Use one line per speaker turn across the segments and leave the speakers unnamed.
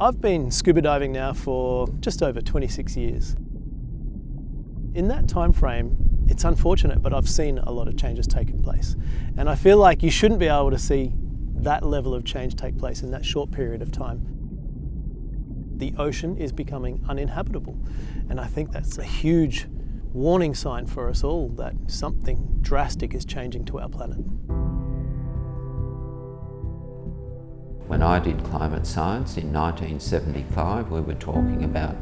I've been scuba diving now for just over 26 years. In that time frame, it's unfortunate, but I've seen a lot of changes taking place. And I feel like you shouldn't be able to see that level of change take place in that short period of time. The ocean is becoming uninhabitable. And I think that's a huge warning sign for us all that something drastic is changing to our planet.
When I did climate science in 1975, we were talking about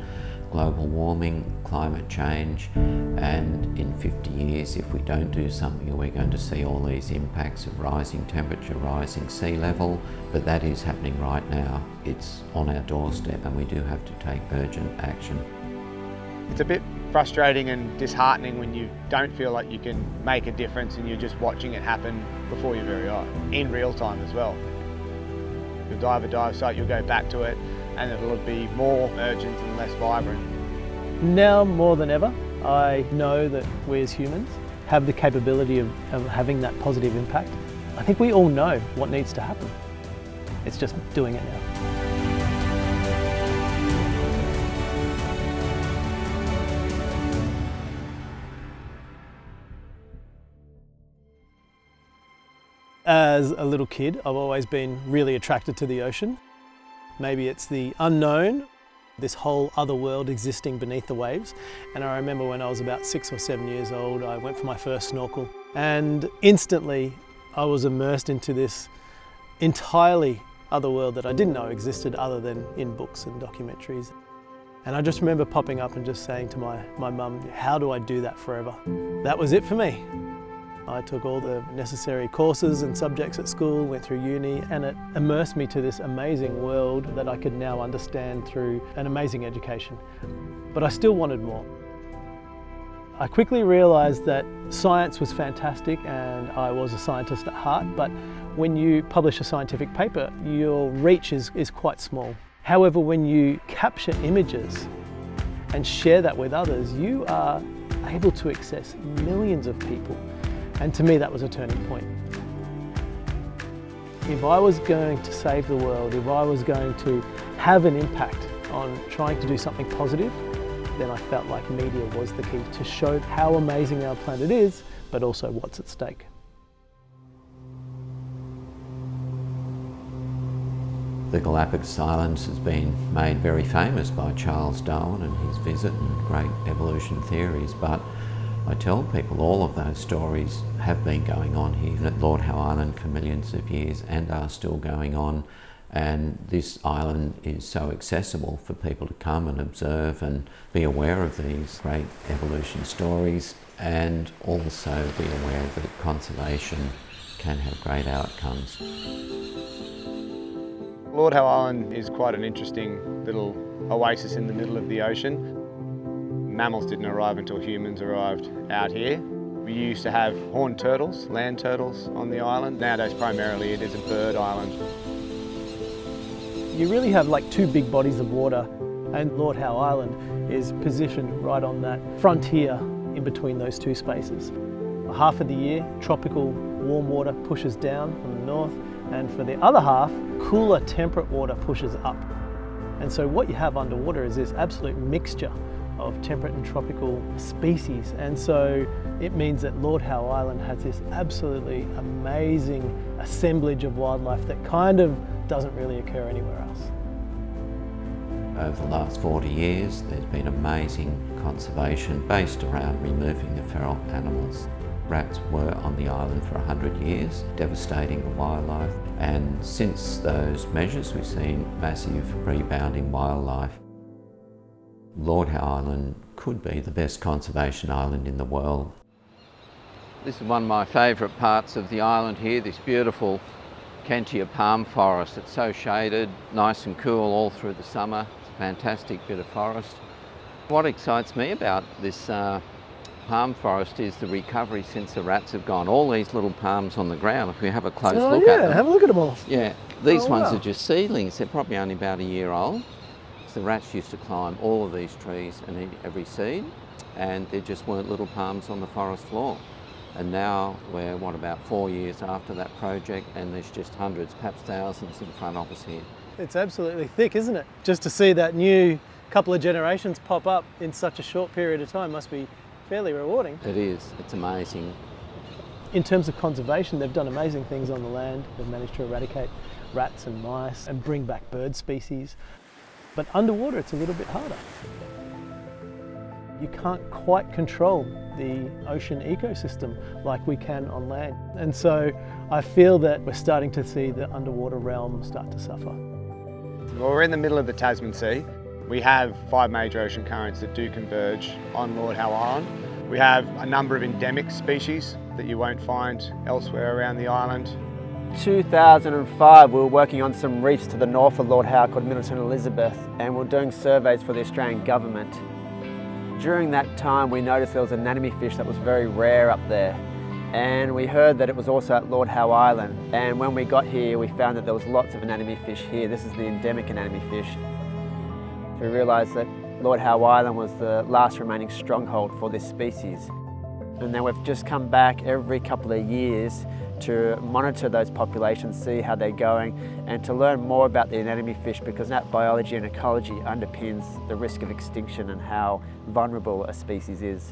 global warming, climate change, and in 50 years, if we don't do something, we're going to see all these impacts of rising temperature, rising sea level, but that is happening right now. It's on our doorstep and we do have to take urgent action.
It's a bit frustrating and disheartening when you don't feel like you can make a difference and you're just watching it happen before your very eye, in real time as well. You'll dive a dive site, you'll go back to it, and it'll be more urgent and less vibrant.
Now more than ever, I know that we as humans have the capability of having that positive impact. I think we all know what needs to happen. It's just doing it now. As a little kid, I've always been really attracted to the ocean. Maybe it's the unknown, this whole other world existing beneath the waves. And I remember when I was about 6 or 7 years old, I went for my first snorkel, and instantly I was immersed into this entirely other world that I didn't know existed other than in books and documentaries. And I just remember popping up and just saying to my mum, how do I do that forever? That was it for me. I took all the necessary courses and subjects at school, went through uni, and it immersed me to this amazing world that I could now understand through an amazing education. But I still wanted more. I quickly realised that science was fantastic and I was a scientist at heart, but when you publish a scientific paper, your reach is quite small. However, when you capture images and share that with others, you are able to access millions of people. And to me, that was a turning point. If I was going to save the world, if I was going to have an impact on trying to do something positive, then I felt like media was the key to show how amazing our planet is, but also what's at stake.
The Galapagos Islands has been made very famous by Charles Darwin and his visit and great evolution theories, but I tell people all of those stories have been going on here, even at Lord Howe Island for millions of years, and are still going on. And this island is so accessible for people to come and observe and be aware of these great evolution stories, and also be aware that conservation can have great outcomes.
Lord Howe Island is quite an interesting little oasis in the middle of the ocean. Mammals didn't arrive until humans arrived out here. We used to have horned turtles, land turtles on the island. Nowadays primarily it is a bird island.
You really have like two big bodies of water, and Lord Howe Island is positioned right on that frontier in between those two spaces. Half of the year, tropical warm water pushes down from the north, and for the other half, cooler temperate water pushes up. And so what you have underwater is this absolute mixture of temperate and tropical species, and so it means that Lord Howe Island has this absolutely amazing assemblage of wildlife that kind of doesn't really occur anywhere else.
Over the last 40 years there's been amazing conservation based around removing the feral animals. Rats were on the island for 100 years, devastating the wildlife, and since those measures we've seen massive rebound in wildlife. Lord Howe Island could be the best conservation island in the world. This is one of my favourite parts of the island here, this beautiful Kentia palm forest. It's so shaded, nice and cool all through the summer. It's a fantastic bit of forest. What excites me about this palm forest is the recovery since the rats have gone. All these little palms on the ground, if we have a close look at them.
Have a look at them all.
Yeah, these ones are just seedlings. They're probably only about a year old. The rats used to climb all of these trees and eat every seed, and there just weren't little palms on the forest floor. And now we're, about 4 years after that project, and there's just hundreds, perhaps thousands in front of us here.
It's absolutely thick, isn't it? Just to see that new couple of generations pop up in such a short period of time must be fairly rewarding.
It is, it's amazing.
In terms of conservation, they've done amazing things on the land. They've managed to eradicate rats and mice and bring back bird species. But underwater, it's a little bit harder. You can't quite control the ocean ecosystem like we can on land. And so I feel that we're starting to see the underwater realm start to suffer.
Well, we're in the middle of the Tasman Sea. We have 5 major ocean currents that do converge on Lord Howe Island. We have a number of endemic species that you won't find elsewhere around the island.
2005 we were working on some reefs to the north of Lord Howe called Middleton Elizabeth, and we were doing surveys for the Australian government. During that time we noticed there was an anemone fish that was very rare up there, and we heard that it was also at Lord Howe Island, and when we got here we found that there was lots of anemone fish here. This is the endemic anemone fish. We realised that Lord Howe Island was the last remaining stronghold for this species. And then we've just come back every couple of years to monitor those populations, see how they're going, and to learn more about the anemone fish, because that biology and ecology underpins the risk of extinction and how vulnerable a species is.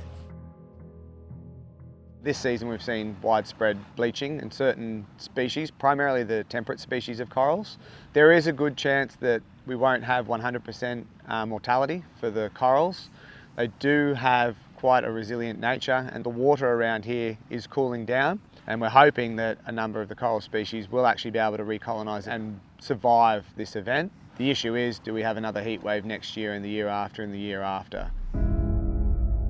This season we've seen widespread bleaching in certain species, primarily the temperate species of corals. There is a good chance that we won't have 100% mortality for the corals. They do have quite a resilient nature, and the water around here is cooling down, and we're hoping that a number of the coral species will actually be able to recolonise and survive this event. The issue is, do we have another heat wave next year and the year after and the year after?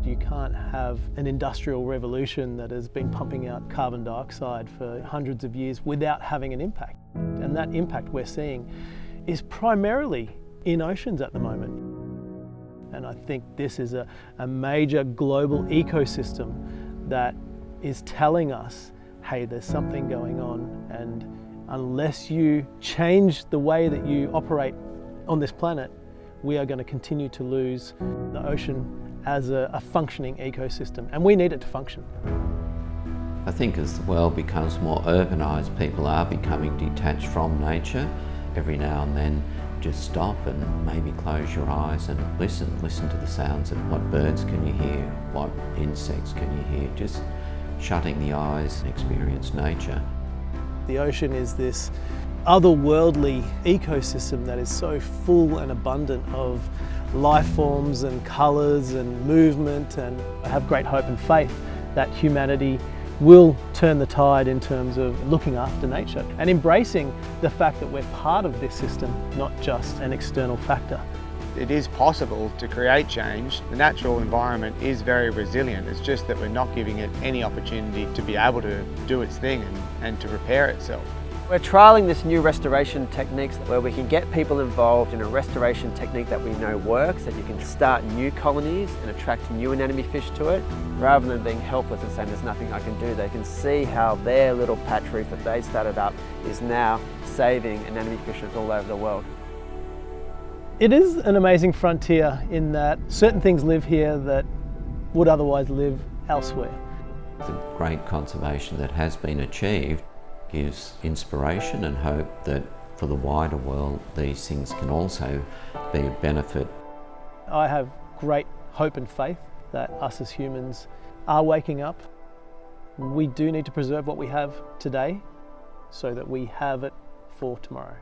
You can't have an industrial revolution that has been pumping out carbon dioxide for hundreds of years without having an impact. And that impact we're seeing is primarily in oceans at the moment. And I think this is a major global ecosystem that is telling us, hey, there's something going on, and unless you change the way that you operate on this planet, we are going to continue to lose the ocean as a functioning ecosystem, and we need it to function.
I think as the world becomes more urbanised, people are becoming detached from nature. Every now and then just stop and maybe close your eyes and listen to the sounds of what birds can you hear, what insects can you hear, just shutting the eyes and experience nature.
The ocean is this otherworldly ecosystem that is so full and abundant of life forms and colours and movement, and I have great hope and faith that humanity will turn the tide in terms of looking after nature and embracing the fact that we're part of this system, not just an external factor.
It is possible to create change. The natural environment is very resilient. It's just that we're not giving it any opportunity to be able to do its thing and to repair itself.
We're trialling this new restoration techniques where we can get people involved in a restoration technique that we know works, that you can start new colonies and attract new anemone fish to it, rather than being helpless and saying there's nothing I can do. They can see how their little patch reef that they started up is now saving anemone fishes all over the world.
It is an amazing frontier in that certain things live here that would otherwise live elsewhere.
The great conservation that has been achieved gives inspiration and hope that for the wider world these things can also be a benefit.
I have great hope and faith that us as humans are waking up. We do need to preserve what we have today so that we have it for tomorrow.